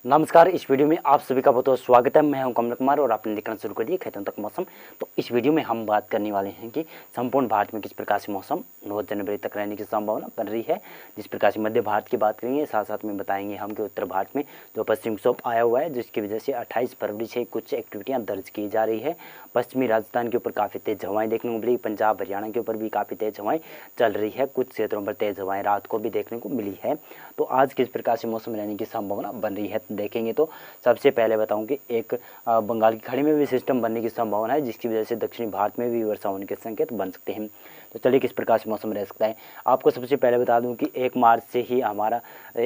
नमस्कार। इस वीडियो में आप सभी का बहुत बहुत स्वागत है। मैं हूं कमल कुमार और आपने देखना शुरू कर दिया खेतों तक मौसम। तो इस वीडियो में हम बात करने वाले हैं कि संपूर्ण भारत में किस प्रकार से मौसम 9 जनवरी तक रहने की संभावना बन रही है। जिस प्रकार से मध्य भारत की बात करेंगे, साथ साथ में बताएंगे हम कि उत्तर भारत में जो पश्चिम विक्षोभ आया हुआ है, जिसकी वजह से 28 फरवरी से कुछ एक्टिविटियाँ दर्ज की जा रही है। पश्चिमी राजस्थान के ऊपर काफ़ी तेज़ हवाएं देखने को मिली। पंजाब हरियाणा के ऊपर भी काफ़ी तेज़ हवाएं चल रही है। कुछ क्षेत्रों पर तेज़ हवाएं रात को भी देखने को मिली है। तो आज किस प्रकार से मौसम रहने की संभावना बन रही है देखेंगे तो सबसे पहले बताऊं कि एक बंगाल की खाड़ी में भी सिस्टम बनने की संभावना है, जिसकी वजह से दक्षिणी भारत में भी वर्षा होने के संकेत बन सकते हैं। तो चलिए किस प्रकार से मौसम रह सकता है। आपको सबसे पहले बता दूं कि 1 मार्च से ही हमारा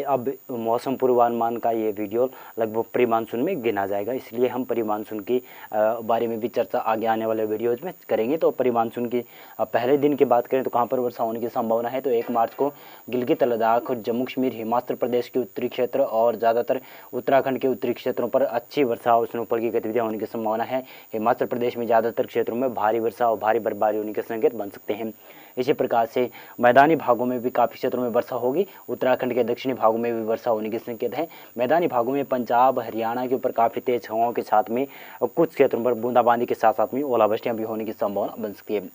अब मौसम पूर्वानुमान का ये वीडियो लगभग प्री मानसून में गिना जाएगा, इसलिए हम प्री मानसून की बारे में भी चर्चा आगे आने वाले वीडियोज़ में करेंगे। तो प्री मानसून की पहले दिन की बात करें तो कहाँ पर वर्षा होने की संभावना है, तो 1 मार्च को गिलगित लद्दाख, जम्मू कश्मीर, हिमाचल प्रदेश के उत्तरी क्षेत्र और ज़्यादातर उत्तराखंड के उत्तरी क्षेत्रों पर अच्छी वर्षा और स्नोफॉल की गतिविधियां होने की संभावना है। हिमाचल प्रदेश में ज़्यादातर क्षेत्रों में भारी वर्षा और भारी बर्फबारी होने के संकेत बन सकते हैं। इसी प्रकार से मैदानी भागों में भी काफ़ी क्षेत्रों में वर्षा होगी। उत्तराखंड के दक्षिणी भागों में भी वर्षा होने के संकेत हैं। मैदानी भागों में पंजाब हरियाणा के ऊपर काफ़ी तेज हवाओं के साथ में कुछ क्षेत्रों पर बूंदाबांदी के साथ साथ में ओलावृष्टियाँ भी होने की संभावना बन सकती है।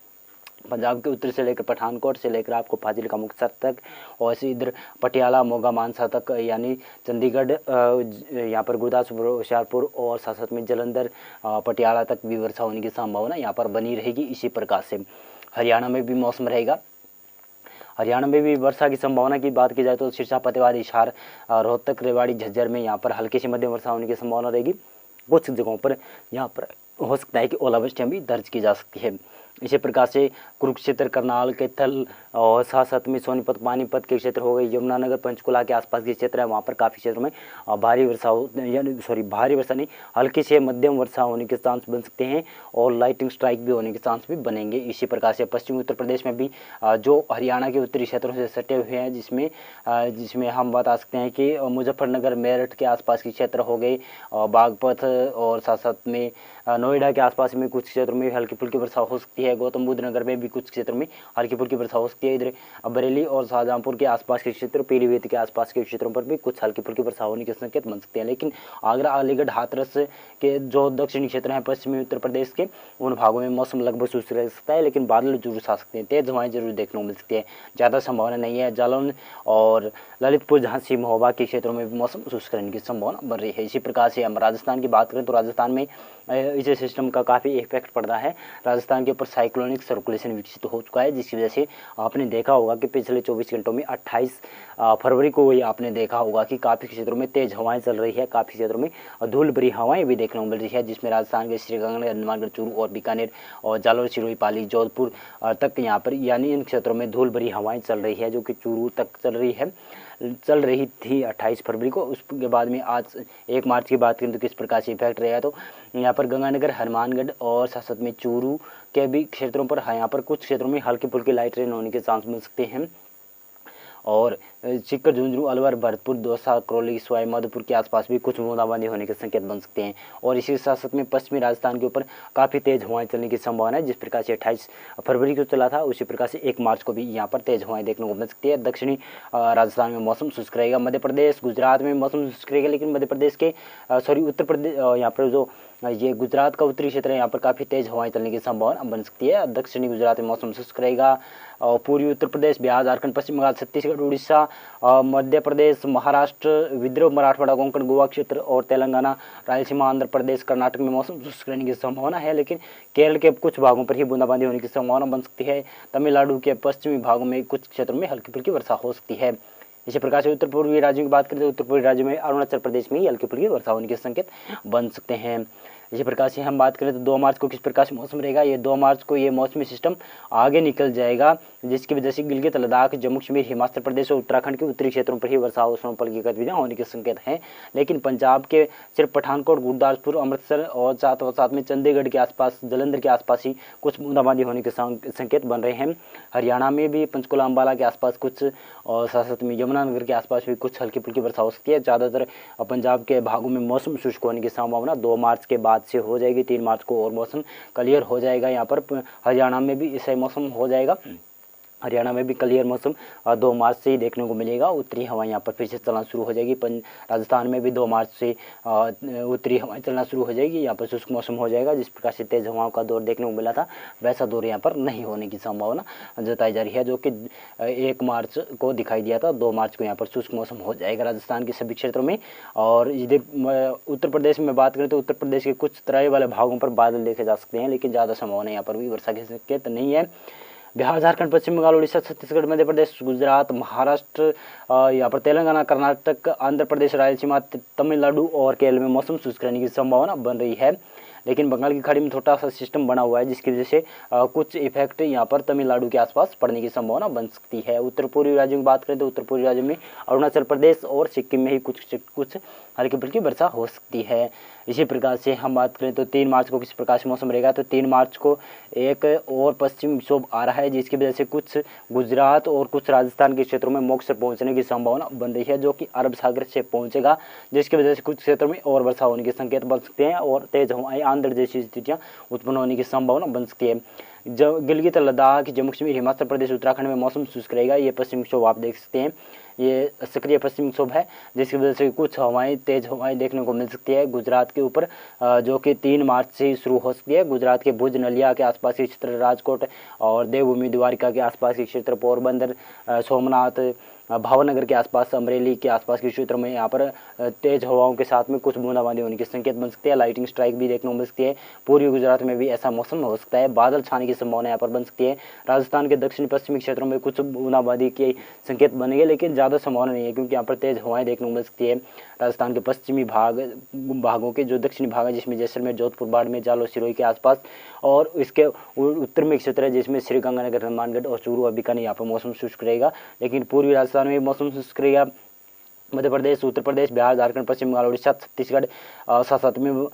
पंजाब के उत्तर से लेकर पठानकोट से लेकर आपको फाजिलका मुक्तसर तक और इसी इधर पटियाला मोगा मानसा तक, यानी चंडीगढ़, यहाँ पर गुरदासपुर, होशियारपुर और साथ साथ में जलंधर, पटियाला तक भी वर्षा होने की संभावना यहाँ पर बनी रहेगी। इसी प्रकार से हरियाणा में भी मौसम रहेगा। हरियाणा में भी वर्षा की संभावना की बात की जाए तो सिरसा, फतेहाबाद, हिसार, रोहतक, रेवाड़ी, झज्जर में यहाँ पर हल्की से मध्यम वर्षा होने की संभावना रहेगी। कुछ जगहों पर यहाँ पर हो सकता है कि ओलावृष्टियाँ भी दर्ज की जा सकती है। इसी प्रकार से कुरुक्षेत्र, करनाल, कैथल और साथ साथ में सोनीपत, पानीपत के क्षेत्र हो गए, यमुनानगर, पंचकुला के आसपास के क्षेत्र है, वहाँ पर काफ़ी क्षेत्रों में भारी वर्षा भारी वर्षा नहीं, हल्की से मध्यम वर्षा होने के चांस बन सकते हैं और लाइटिंग स्ट्राइक भी होने के चांस भी बनेंगे। इसी प्रकार से पश्चिमी उत्तर प्रदेश में भी जो हरियाणा के उत्तरी क्षेत्रों से सटे हुए हैं, जिसमें हम बता सकते हैं कि मुजफ्फरनगर, मेरठ के आसपास के क्षेत्र हो गए, बागपत और साथ साथ में नोएडा के आसपास में कुछ क्षेत्रों में हल्की फुल्की वर्षा हो सकती है। गौतम बुद्ध नगर में भी कुछ क्षेत्रों में हल्की फुल्की वर्षा हो सकती है। इधर बरेली और शाहजहांपुर के आसपास के क्षेत्र, पीलीभीत के आसपास के क्षेत्रों पर भी कुछ हल्की फुल्की वर्षा होने के संकेत बन सकते हैं। लेकिन आगरा, अलीगढ़, हाथरस के जो दक्षिणी क्षेत्र हैं पश्चिमी उत्तर प्रदेश के, उन भागों में मौसम लगभग शुष्क रह सकता है, लेकिन बादल जरूर आ सकते हैं, तेज हवाएं जरूर देखने को मिल सकती है। ज़्यादा संभावना नहीं है। जालौन और ललितपुर, झांसी, महोबा के क्षेत्रों में भी मौसम शुष्क रहने की संभावना बन रही है। इसी प्रकार से हम राजस्थान की बात करें तो राजस्थान में इस सिस्टम का काफ़ी इफेक्ट पड़ रहा है। राजस्थान के ऊपर साइक्लोनिक सर्कुलेशन विकसित हो चुका है, जिसकी वजह से आपने देखा होगा कि पिछले 24 घंटों में 28 फरवरी को ही आपने देखा होगा कि काफ़ी क्षेत्रों में तेज़ हवाएं चल रही है, काफ़ी क्षेत्रों में धूल भरी हवाएं भी देखने को मिल रही है, जिसमें राजस्थान के श्रीगंगानगर, हनुमानगढ़, चूरू और बीकानेर और जालौर, सिरोही, पाली, जोधपुर तक यहाँ पर, यानी इन क्षेत्रों में धूल भरी हवाएं चल रही है, जो कि चूरू तक चल रही थी 28 फरवरी को। उसके बाद में आज 1 मार्च की बात करें तो किस प्रकार से इफेक्ट रहेगा, तो यहाँ पर गंगानगर, हनुमानगढ़ और साथ साथ में चूरू के भी क्षेत्रों पर यहाँ पर कुछ क्षेत्रों में हल्की फुल्की लाइट रेन होने के चांस मिल सकते हैं। और सीकर, झुंझुनू, अलवर, भरतपुर, दौसा, करौली, सवाई माधोपुर के आसपास भी कुछ बूंदाबांदी होने के संकेत बन सकते हैं। और इसी साथ साथ में पश्चिमी राजस्थान के ऊपर काफ़ी तेज हवाएं चलने की संभावना है। जिस प्रकार से 28 फरवरी को चला था, उसी प्रकार से 1 मार्च को भी यहाँ पर तेज हवाएं देखने को मिल सकती है। दक्षिणी राजस्थान में मौसम शुष्क रहेगा। मध्य प्रदेश, गुजरात में मौसम शुष्क रहेगा, लेकिन मध्य प्रदेश के उत्तर प्रदेश, यहाँ पर जो ये गुजरात का उत्तरी क्षेत्र है, यहाँ पर काफ़ी तेज हवाएं चलने की संभावना बन सकती है। दक्षिणी गुजरात में मौसम शुष्क रहेगा। और पूर्वी उत्तर प्रदेश, बिहार, झारखंड, पश्चिम बंगाल, छत्तीसगढ़, उड़ीसा, मध्य प्रदेश, महाराष्ट्र, विदर्भ, मराठवाड़ा, कोंकण, गोवा क्षेत्र और तेलंगाना, रायलसीमा, आंध्र प्रदेश, कर्नाटक में मौसम शुष्क रहने की संभावना है, लेकिन केरल के कुछ भागों पर ही बूंदाबांदी होने की संभावना बन सकती है। तमिलनाडु के पश्चिमी भागों में कुछ क्षेत्रों में हल्की फुल्की वर्षा हो सकती है। इसी प्रकार से उत्तर पूर्वी राज्यों की बात करें तो उत्तर पूर्वी राज्यों में अरुणाचल प्रदेश में ही हल्की फुल्की वर्षा होने के संकेत बन सकते हैं। इसी प्रकार से हम बात करें तो 2 मार्च को किस प्रकार से मौसम रहेगा। ये 2 मार्च को ये मौसमी सिस्टम आगे निकल जाएगा, जिसकी वजह से गिलगित लद्दाख, जम्मू कश्मीर, हिमाचल प्रदेश और उत्तराखंड के उत्तरी क्षेत्रों पर ही वर्षा और स्नोफॉल की गतिविधियां होने के संकेत हैं। लेकिन पंजाब के सिर्फ पठानकोट, गुरदासपुर, अमृतसर और साथ में चंडीगढ़ के आसपास, जलंधर के आसपास ही कुछ बूंदाबांदी होने के संकेत बन रहे हैं। हरियाणा में भी पंचकुला, अम्बाला के आसपास कुछ और साथ में यमुनानगर के आसपास भी कुछ हल्की फुल्की वर्षा हो सकती है। ज़्यादातर पंजाब के भागों में मौसम शुष्क होने की संभावना 2 मार्च के बाद से हो जाएगी। 3 मार्च को और मौसम क्लियर हो जाएगा। यहाँ पर हरियाणा में भी ऐसा मौसम हो जाएगा। हरियाणा में भी क्लियर मौसम 2 मार्च से ही देखने को मिलेगा। उत्तरी हवाएं यहाँ पर फिर से चलना शुरू हो जाएगी। राजस्थान में भी 2 मार्च से उत्तरी हवाएं चलना शुरू हो जाएगी। यहाँ पर शुष्क मौसम हो जाएगा। जिस प्रकार से तेज हवाओं का दौर देखने को मिला था वैसा दौर यहाँ पर नहीं होने की संभावना जताई जा रही है, जो कि 1 मार्च को दिखाई दिया था। 2 मार्च को यहाँ पर शुष्क मौसम हो जाएगा राजस्थान के सभी क्षेत्रों में। और इधर उत्तर प्रदेश में बात करें तो उत्तर प्रदेश के कुछ तराई वाले भागों पर बादल देखे जा सकते हैं, लेकिन ज़्यादा संभावना यहाँ पर भी वर्षा के संकेत नहीं है। बिहार, झारखंड, पश्चिम बंगाल, उड़ीसा, छत्तीसगढ़, मध्य प्रदेश, गुजरात, महाराष्ट्र, यहाँ पर तेलंगाना, कर्नाटक, आंध्र प्रदेश, रायलसीमा, तमिलनाडु और केरल में मौसम शुष्क रहने की संभावना बन रही है। लेकिन बंगाल की खाड़ी में छोटा सा सिस्टम बना हुआ है, जिसकी वजह से कुछ इफेक्ट यहाँ पर तमिलनाडु के आसपास पड़ने की संभावना बन सकती है। उत्तर पूर्वी राज्यों की बात करें तो उत्तर पूर्वी राज्यों में अरुणाचल प्रदेश और सिक्किम में ही कुछ हल्की फुल्की वर्षा हो सकती है। इसी प्रकार से हम बात करें तो 3 मार्च को किस प्रकार से मौसम रहेगा, तो 3 मार्च को एक और पश्चिमी विक्षोभ आ रहा है, जिसकी वजह से कुछ गुजरात और कुछ राजस्थान के क्षेत्रों में मॉक्सर पहुंचने की संभावना बन रही है, जो कि अरब सागर से पहुंचेगा, जिसकी वजह से कुछ क्षेत्रों में और वर्षा होने के संकेत बन सकते हैं और तेज हवाएं आंध्र जैसी स्थितियां उत्पन्न होने की संभावना बन सकती है। जब गिलगित, लद्दाख, जम्मू कश्मीर, हिमाचल प्रदेश, उत्तराखंड में मौसम शुष्क रहेगा। ये पश्चिमी विक्षोभ आप देख सकते हैं, ये सक्रिय पश्चिमी विक्षोभ है, जिसकी वजह से कुछ हवाएं, तेज हवाएं देखने को मिल सकती है गुजरात के ऊपर, जो कि 3 मार्च से शुरू हो सकती है। गुजरात के भुज, नलिया के आसपास के क्षेत्र, राजकोट और देवभूमि द्वारिका के आसपास के क्षेत्र, पोरबंदर, सोमनाथ, भावनगर के आसपास, अमरेली के आसपास के क्षेत्र में यहाँ पर तेज हवाओं के साथ में कुछ बूंदाबांदी होने के संकेत बन सकते हैं। लाइटिंग स्ट्राइक भी देखने को मिल सकती है। पूर्वी गुजरात में भी ऐसा मौसम हो सकता है। बादल छाने की संभावना यहाँ पर बन सकती है। राजस्थान के दक्षिण पश्चिमी क्षेत्रों में कुछ बूंदाबांदी के संकेत बनेंगे, लेकिन ज़्यादा संभावना नहीं है, क्योंकि यहाँ पर तेज हवाएं देखने को मिल सकती है। राजस्थान के पश्चिमी भागों के जो दक्षिणी भाग है, जिसमें जैसलमेर, जोधपुर, बाड़मेर, जालौर, सिरोही के आसपास, और इसके उत्तर में क्षेत्र है जिसमें श्रीगंगानगर, हनुमानगढ़ और चूरू और बीकानेर, यहाँ पर मौसम शुष्क रहेगा। लेकिन पूर्वी राजस्थान में मौसम शुष्क रहेगा। मध्य प्रदेश, उत्तर प्रदेश, बिहार, झारखंड, पश्चिम बंगाल, उड़ीसा, छत्तीसगढ़, साथ में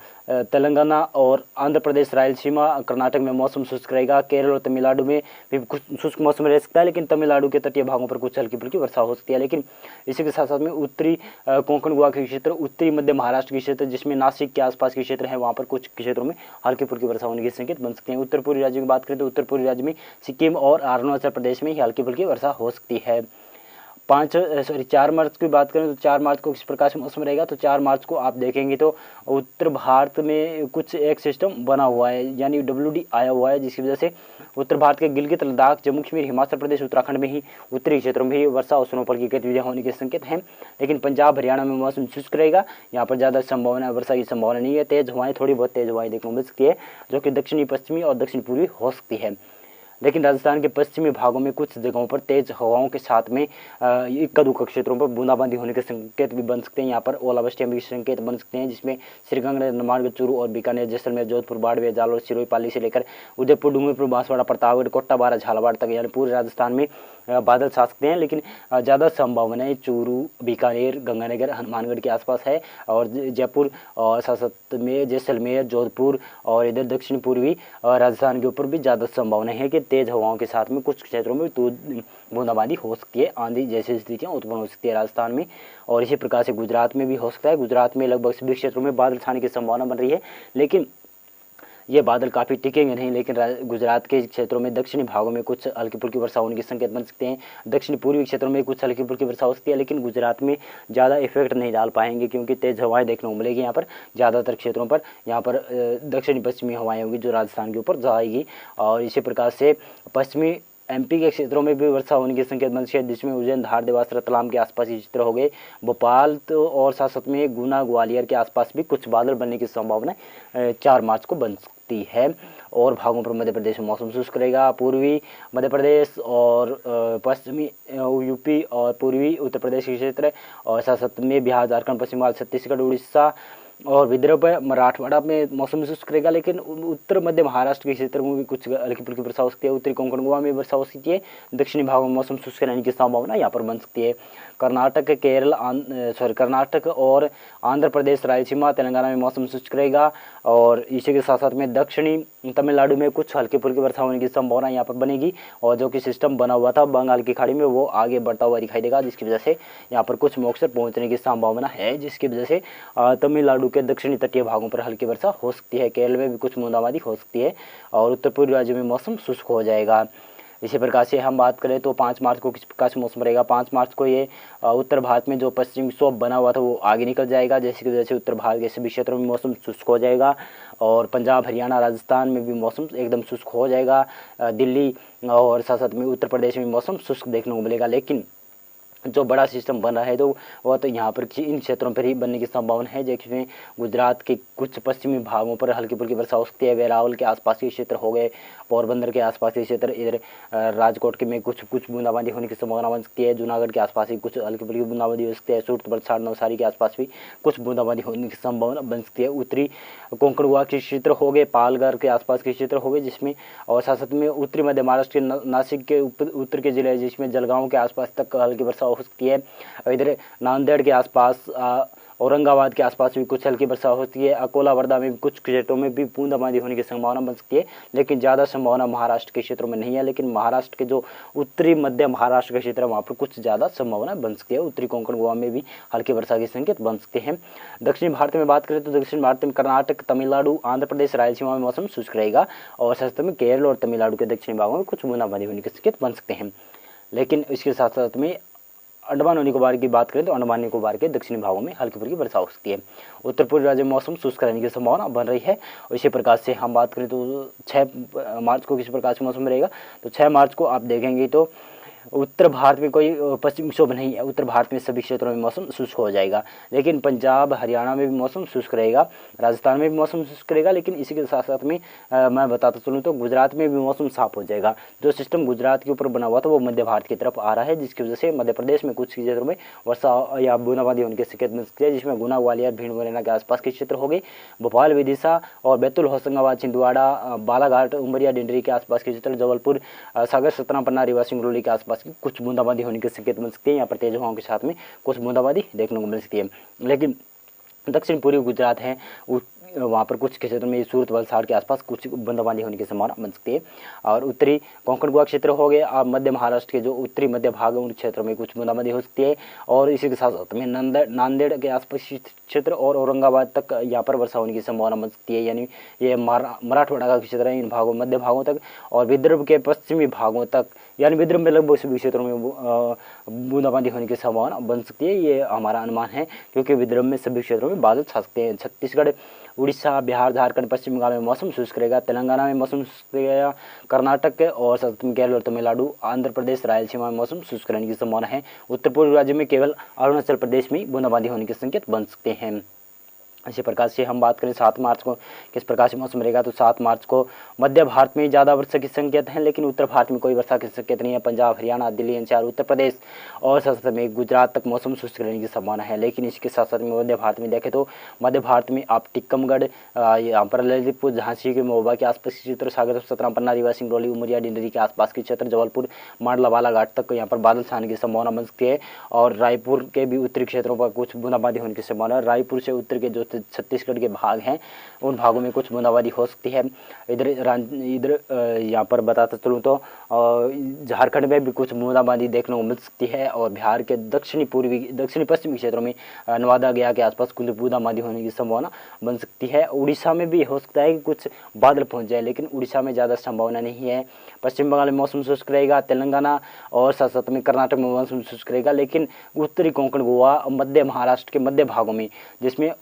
तेलंगाना और आंध्र प्रदेश, रायलसीमा, कर्नाटक में मौसम शुष्क रहेगा। केरल और तमिलनाडु में भी कुछ शुष्क मौसम रह सकता है, लेकिन तमिलनाडु के तटीय भागों पर कुछ हल्की फुल्की वर्षा हो सकती है। लेकिन इसी के साथ साथ में उत्तरी कोंकण गोवा के क्षेत्र, उत्तरी मध्य महाराष्ट्र के क्षेत्र, जिसमें नासिक के आसपास के क्षेत्र है, वहाँ पर कुछ क्षेत्रों में हल्की फुल्की वर्षा होने के संकेत बन सकते हैं। उत्तर पूर्वी राज्यों की बात करें तो उत्तर पूर्वी राज्य में सिक्किम और अरुणाचल प्रदेश में ही हल्की फुल्की वर्षा हो सकती है। 4 मार्च की बात करें तो 4 मार्च को किस प्रकार से मौसम रहेगा, तो 4 मार्च को आप देखेंगे तो उत्तर भारत में कुछ एक सिस्टम बना हुआ है, यानी WD आया हुआ है, जिसकी वजह से उत्तर भारत के गिलगित, लद्दाख, जम्मू कश्मीर, हिमाचल प्रदेश, उत्तराखंड में ही उत्तरी क्षेत्रों में ही वर्षा और स्नोफॉल की गतिविधियां होने के संकेत हैं। लेकिन पंजाब, हरियाणा में मौसम शुष्क रहेगा। यहाँ पर ज़्यादा संभावना, वर्षा की संभावना नहीं है। तेज हवाएं, थोड़ी बहुत तेज हवाएं देखने को मिल सकती है, जो कि दक्षिणी पश्चिमी और दक्षिण पूर्वी हो सकती है। लेकिन राजस्थान के पश्चिमी भागों में कुछ जगहों पर तेज हवाओं के साथ में इक्का दुक्का क्षेत्रों पर बूंदाबांदी होने के संकेत भी बन सकते हैं। यहाँ पर ओलावृष्टि के संकेत बन सकते हैं, जिसमें श्रीगंगानगर, हनुमानगढ़, चूरू और बीकानेर, जैसलमेर, जोधपुर, बाड़मेर, जालौर, सिरोही, पाली से लेकर उदयपुर, डूंगरपुर, बांसवाड़ा, प्रतापगढ़, कोट्टा, बारा, झालावाड़ तक, यानी पूरे राजस्थान में बादल छा सकते हैं। लेकिन ज़्यादा संभावनाएं चूरू, बीकानेर, गंगानगर, हनुमानगढ़ के आसपास है, और जयपुर और साथ में जैसलमेर, जोधपुर और इधर दक्षिण पूर्वी राजस्थान के ऊपर भी ज़्यादा संभावना है कि तेज हवाओं के साथ में कुछ क्षेत्रों में तो बूंदाबांदी हो सकती है, आंधी जैसी स्थितियां उत्पन्न हो सकती है राजस्थान में। और इसी प्रकार से गुजरात में भी हो सकता है। गुजरात में लगभग सभी क्षेत्रों में बादल छाने की संभावना बन रही है, लेकिन ये बादल काफ़ी टिकेंगे नहीं। लेकिन गुजरात के क्षेत्रों में दक्षिणी भागों में कुछ हल्की फुल्की वर्षा होने के संकेत बन सकते हैं। दक्षिण पूर्वी क्षेत्रों में कुछ हल्की फुल्की वर्षा हो सकती है, लेकिन गुजरात में ज़्यादा इफेक्ट नहीं डाल पाएंगे, क्योंकि तेज़ हवाएं देखने को मिलेगी यहाँ पर ज़्यादातर क्षेत्रों पर। यहाँ पर दक्षिणी पश्चिमी हवाएं होंगी जो राजस्थान के ऊपर जाएगी। और इसी प्रकार से पश्चिमी MP के क्षेत्रों में भी वर्षा होने के संकेत बन सकते हैं, जिसमें उज्जैन, धार, देवास, रतलाम के आसपास के क्षेत्र हो गए। भोपाल तो और साथ में गुना, ग्वालियर के आसपास भी कुछ बादल बनने की संभावना 4 मार्च को बन सकती है। और भागों पर मध्य प्रदेश में मौसम शुष्क रहेगा। पूर्वी मध्य प्रदेश और पश्चिमी UP और पूर्वी उत्तर प्रदेश के क्षेत्र और साथ में बिहार, झारखंड, पश्चिम बंगाल, छत्तीसगढ़, उड़ीसा और विदर्भ, मराठवाड़ा में मौसम शुष्क रहेगा। लेकिन उत्तर मध्य महाराष्ट्र के क्षेत्र में भी कुछ हल्की फुल्की वर्षा हो सकती है। उत्तरी कोंकण गोवा में वर्षा हो सकती है। दक्षिणी भागों में मौसम शुष्क रहने की संभावना यहाँ पर बन सकती है। कर्नाटक और आंध्र प्रदेश, रायलसीमा, तेलंगाना में मौसम शुष्क रहेगा। और इसी के साथ साथ में दक्षिणी तमिलनाडु में कुछ हल्की फुल्की वर्षा होने की संभावना यहाँ पर बनेगी। और जो कि सिस्टम बना हुआ था बंगाल की खाड़ी में, वो आगे बढ़ता हुआ दिखाई देगा, जिसकी वजह से यहाँ पर कुछ मॉक्सर पहुँचने की संभावना है, जिसकी वजह से तमिलनाडु के दक्षिणी तटीय भागों पर हल्की वर्षा हो सकती है। केरल में भी कुछ बूंदाबांदी हो सकती है और उत्तर पूर्वी राज्यों में मौसम शुष्क हो जाएगा। इसी प्रकार से हम बात करें तो 5 मार्च को किस प्रकार से मौसम रहेगा। 5 मार्च को ये उत्तर भारत में जो पश्चिमी विक्षोभ बना हुआ था वो आगे निकल जाएगा, जैसे कि जैसे उत्तर भारत के सभी क्षेत्रों में मौसम शुष्क हो जाएगा और पंजाब, हरियाणा, राजस्थान में भी मौसम एकदम शुष्क हो जाएगा। दिल्ली और साथ साथ में उत्तर प्रदेश में मौसम शुष्क देखने को मिलेगा। लेकिन जो बड़ा सिस्टम बन रहा है तो वह तो यहाँ पर इन क्षेत्रों पर ही बनने की संभावना है, जिसमें गुजरात के कुछ पश्चिमी भागों पर हल्की फुल्की वर्षा हो सकती है। वेरावल के आसपास के क्षेत्र हो गए, पोरबंदर के आसपास के क्षेत्र, इधर राजकोट के में कुछ बूंदाबांदी होने की संभावना बन सकती है। जूनागढ़ के आसपास भी कुछ हल्की फुल्की बूंदाबांदी हो सकती है। सूरत, वलसाड़, नवसारी के आसपास भी कुछ बूंदाबांदी होने की संभावना बन सकती है। उत्तरी कोंकण गोवा के क्षेत्र हो गए, पालघर के आसपास के क्षेत्र हो गए, जिसमें और साथ साथ में उत्तरी मध्य महाराष्ट्र के नासिक के उत्तर के जिले जिसमें जलगांव के आसपास तक हल्की वर्षा हो सकती है। इधर नांदेड़ के आसपास, औरंगाबाद के आसपास भी कुछ हल्की वर्षा होती है। अकोला, वर्धा में भी कुछ क्षेत्रों में भी बूंदाबांदी होने की संभावना बन सकती है, लेकिन ज़्यादा संभावना महाराष्ट्र के क्षेत्रों में नहीं है। लेकिन महाराष्ट्र के जो उत्तरी मध्य महाराष्ट्र के क्षेत्र है वहाँ पर कुछ ज़्यादा संभावना बन सकती है। उत्तरी कोंकण गोवा में भी हल्की वर्षा के संकेत बन सकते हैं। दक्षिण भारत में बात करें तो दक्षिण भारत में कर्नाटक, तमिलनाडु, आंध्र प्रदेश, रायलसीमा में मौसम शुष्क रहेगा और साथ में केरल और तमिलनाडु के दक्षिणी भागों में कुछ बूंदाबांदी होने के संकेत बन सकते हैं। लेकिन इसके साथ साथ में अंडमान और निकोबार की बात करें तो अंडमान निकोबार के दक्षिणी भागों में हल्की फुल्की वर्षा हो सकती है। उत्तर पूर्वी राज्य में मौसम शुष्क रहने की संभावना बन रही है। और इसी प्रकार से हम बात करें तो 6 मार्च को किस प्रकार से मौसम रहेगा, तो 6 मार्च को आप देखेंगे तो उत्तर भारत में कोई पश्चिमी विक्षोभ नहीं है। उत्तर भारत में सभी क्षेत्रों में मौसम शुष्क हो जाएगा, लेकिन पंजाब, हरियाणा में भी मौसम शुष्क रहेगा, राजस्थान में भी मौसम शुष्क रहेगा। लेकिन इसी के साथ साथ में मैं बताता चलूँ तो गुजरात में भी मौसम साफ हो जाएगा। जो सिस्टम गुजरात के ऊपर बना हुआ था वो मध्य भारत की तरफ आ रहा है, जिसकी वजह से मध्य प्रदेश में कुछ क्षेत्रों में वर्षा या बूंदाबांदी होने की संकेत मिल सकती है, जिसमें गुना, ग्वालियर, भिंड, मुरैना के आसपास के क्षेत्र हो गए। भोपाल, विदिशा और बैतूल, होशंगाबाद, छिंदवाड़ा, बालाघाट, उमरिया, डिंडरी के आसपास के क्षेत्र, जबलपुर, सागर, सतना, पन्ना, रीवा, सिंगरौली के आसपास की कुछ बूंदाबांदी होने के संकेत मिल सकते हैं। यहाँ पर तेज हवाओं के साथ में कुछ बूंदाबांदी देखने को मिल सकती है। लेकिन दक्षिण पूर्वी गुजरात है वहाँ पर कुछ क्षेत्रों में सूरत, वलसाड़ के आसपास कुछ बूंदाबांदी होने की संभावना बन सकती है। और उत्तरी कोंकण गोवा क्षेत्र हो गए और मध्य महाराष्ट्र के जो उत्तरी मध्य भाग है उन क्षेत्रों में कुछ बूंदाबांदी हो सकती है। और इसी के साथ साथ में नांदेड़ के आसपास क्षेत्र और औरंगाबाद तक यहाँ पर वर्षा होने की संभावना बन सकती है। यानी ये मराठवाड़ा का क्षेत्र है, इन भागों मध्य भागों तक और विदर्भ के पश्चिमी भागों तक, यानी विदर्भ में लगभग सभी क्षेत्रों में बूंदाबांदी होने की संभावना बन सकती है। ये हमारा अनुमान है, क्योंकि विदर्भ में सभी क्षेत्रों में बादल छा सकते हैं। छत्तीसगढ़, उड़ीसा, बिहार, झारखंड, पश्चिम बंगाल में मौसम शुष्क रहेगा। तेलंगाना में मौसम शुष्क रहेगा। कर्नाटक और साथ में केरल और तमिलनाडु, आंध्र प्रदेश, रायलसीमा में मौसम शुष्क रहने की संभावना है। उत्तर पूर्वी राज्य में केवल अरुणाचल प्रदेश में बूंदाबांदी होने के संकेत बन सकते हैं। इसी प्रकार से हम बात करें 7 मार्च को किस प्रकार से मौसम रहेगा, तो 7 मार्च को मध्य भारत में ज़्यादा वर्षा के संकेत हैं, लेकिन उत्तर भारत में कोई वर्षा के संकेत नहीं है। पंजाब, हरियाणा, दिल्ली, एनसीआर, उत्तर प्रदेश और साथ साथ में गुजरात तक मौसम शुष्क रहने की संभावना है। लेकिन इसके साथ साथ में मध्य भारत में देखें तो मध्य भारत में आप टिक्कमगढ़, यहाँ पर ललितपुर, झांसी के महोबा के आसपास के क्षेत्र, सागर, सतना, पन्ना, रीवा, सिंगरौली, उमरिया, डिंडरी के आसपास के क्षेत्र, जबलपुर, मांडला, बालाघाट तक यहाँ पर बादल छाने की संभावना बन सकती है। और रायपुर के भी उत्तरी क्षेत्रों पर कुछ बूंदाबांदी होने की संभावना है। रायपुर से उत्तर के जो छत्तीसगढ़ के भाग हैं उन भागों में कुछ बूंदाबांदी हो सकती है। इधर यहाँ पर बताता चलूँ तो झारखंड में भी कुछ बूंदाबांदी देखने को मिल सकती है। और बिहार के दक्षिणी पश्चिमी क्षेत्रों में नवादा, गया के आसपास कुछ बूंदाबांदी होने की संभावना बन सकती है। उड़ीसा में भी हो सकता है कि कुछ बादल पहुंच जाए, लेकिन उड़ीसा में ज़्यादा संभावना नहीं है। पश्चिम बंगाल में मौसम शुष्क रहेगा। तेलंगाना और साथ साथ में कर्नाटक में मौसम शुष्क रहेगा। लेकिन उत्तरी कोंकण गोवा, मध्य महाराष्ट्र के मध्य भागों में, जिसमें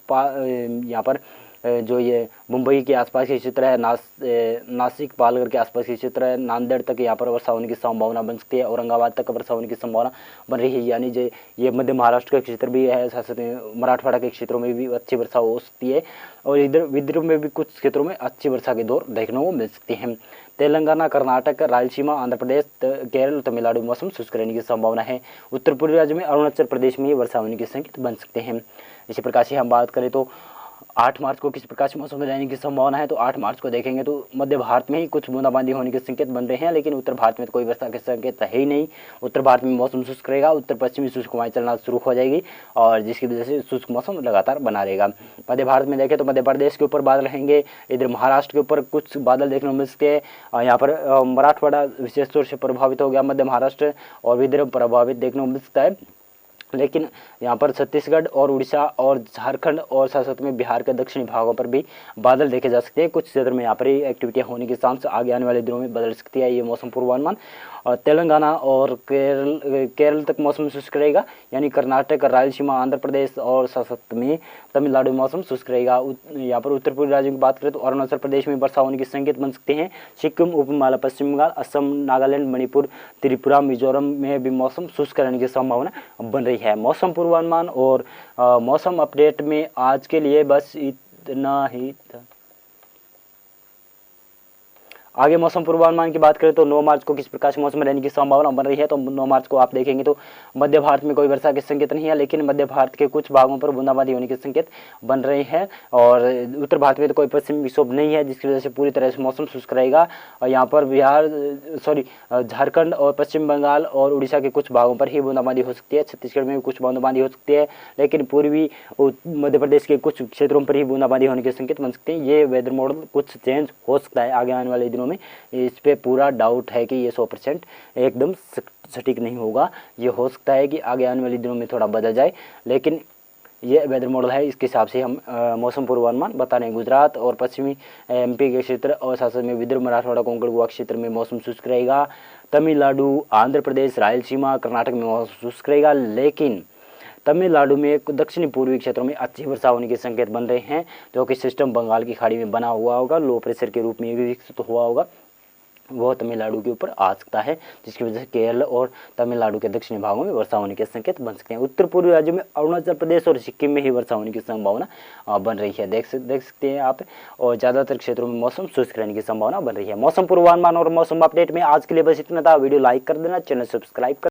यहाँ पर जो ये मुंबई के आसपास के क्षेत्र है, नासिक, पालघर के आसपास के क्षेत्र है, नांदेड़ तक यहाँ पर वर्षा होने की संभावना बन सकती है। औरंगाबाद तक वर्षा होने की संभावना बन रही है। यानी जो ये मध्य महाराष्ट्र का क्षेत्र भी है, साथ साथ मराठवाड़ा के क्षेत्रों में भी अच्छी वर्षा हो सकती है। और इधर विदर्भ में भी कुछ क्षेत्रों में अच्छी वर्षा के दौर देखने को मिल सकते हैं। तेलंगाना, कर्नाटक, रायलसीमा, आंध्र प्रदेश, केरल, तमिलनाडु में मौसम शुष्क रहने की संभावना है। उत्तर पूर्वी राज्य में अरुणाचल प्रदेश में वर्षा होने के संकेत बन सकते हैं। इसी प्रकार से हम बात करें तो 8 मार्च को किस प्रकार से मौसम में रहने की संभावना है, तो 8 मार्च को देखेंगे तो मध्य भारत में ही कुछ बूंदाबांदी होने के संकेत बन रहे हैं, लेकिन उत्तर भारत में तो कोई वर्षा के संकेत है ही नहीं। उत्तर भारत में मौसम शुष्क रहेगा। उत्तर पश्चिमी शुष्क हवाएं चलना शुरू हो जाएगी और जिसकी वजह से शुष्क मौसम लगातार बना रहेगा। मध्य भारत में देखें तो मध्य प्रदेश के ऊपर बादल रहेंगे। इधर महाराष्ट्र के ऊपर कुछ बादल देखने को मिल सकते हैं। यहाँ पर मराठवाड़ा विशेष तौर से प्रभावित हो गया, मध्य महाराष्ट्र और विदर्भ प्रभावित देखने को मिल सकता है। लेकिन यहाँ पर छत्तीसगढ़ और उड़ीसा और झारखंड और साथ साथ में बिहार के दक्षिणी भागों पर भी बादल देखे जा सकते हैं। कुछ क्षेत्र में यहाँ पर ही एक्टिविटियाँ होने के चांस आगे आने वाले दिनों में बदल सकती है ये मौसम पूर्वानुमान। और तेलंगाना और केरल तक मौसम शुष्क रहेगा, यानी कर्नाटक, रायलसीमा, आंध्र प्रदेश और साथ साथ में तमिलनाडु में मौसम शुष्क रहेगा। यहाँ पर उत्तर पूर्वी राज्यों की बात करें तो अरुणाचल प्रदेश में वर्षा होने के संकेत बन सकते हैं। सिक्किम, उप हिमालय, पश्चिम बंगाल, असम, नागालैंड, मणिपुर, त्रिपुरा, मिजोरम में भी मौसम शुष्क रहने की संभावना बन रही है। मौसम पूर्वानुमान और मौसम अपडेट में आज के लिए बस इतना ही था। आगे मौसम पूर्वानुमान की बात करें तो 9 मार्च को किस प्रकार से मौसम रहने की संभावना बन रही है। तो 9 मार्च को आप देखेंगे तो मध्य भारत में कोई वर्षा के संकेत नहीं है, लेकिन मध्य भारत के कुछ भागों पर बूंदाबांदी होने के संकेत बन रहे हैं। और उत्तर भारत में तो कोई पश्चिमी विक्षोभ नहीं है, जिसकी वजह से पूरी तरह से मौसम शुष्क रहेगा। और यहाँ पर झारखंड और पश्चिम बंगाल और उड़ीसा के कुछ भागों पर ही बूंदाबांदी हो सकती है। छत्तीसगढ़ में भी कुछ बूंदाबांदी हो सकती है, लेकिन पूर्वी मध्य प्रदेश के कुछ क्षेत्रों पर ही बूंदाबांदी होने के संकेत बन सकते हैं। ये वेदर मॉडल कुछ चेंज हो सकता है आगे आने वाले दिनों में। इस पे पूरा डाउट है कि ये 100% एकदम सटीक नहीं होगा। ये हो सकता है कि आगे आने वाले दिनों में थोड़ा बदल जाए, लेकिन ये वेदर मॉडल है, इसके हिसाब से हम मौसम पूर्वानुमान बता रहे हैं। गुजरात और पश्चिमी एमपी के क्षेत्र और साथ साथ में विदर्भ, मराठवाड़ा, कोंकण, गोवा क्षेत्र में मौसम शुष्क रहेगा। तमिलनाडु, आंध्र प्रदेश, रायलसीमा, कर्नाटक में मौसम शुष्क रहेगा, लेकिन तमिलनाडु में दक्षिणी पूर्वी क्षेत्रों में अच्छी वर्षा होने के संकेत बन रहे हैं, जो कि सिस्टम बंगाल की खाड़ी में बना हुआ होगा, लो प्रेशर के रूप में भी विकसित हुआ होगा, वो तमिलनाडु के ऊपर आ सकता है, जिसकी वजह से केरल और तमिलनाडु के दक्षिणी भागों में वर्षा होने के संकेत बन सकते हैं। उत्तर पूर्वी राज्यों में अरुणाचल प्रदेश और सिक्किम में ही वर्षा होने की संभावना बन रही है, देख सकते हैं आप। और ज़्यादातर क्षेत्रों में मौसम शुष्क रहने की संभावना बन रही है। मौसम पूर्वानुमान और मौसम अपडेट में आज के लिए बस इतना था। वीडियो लाइक कर देना, चैनल सब्सक्राइब कर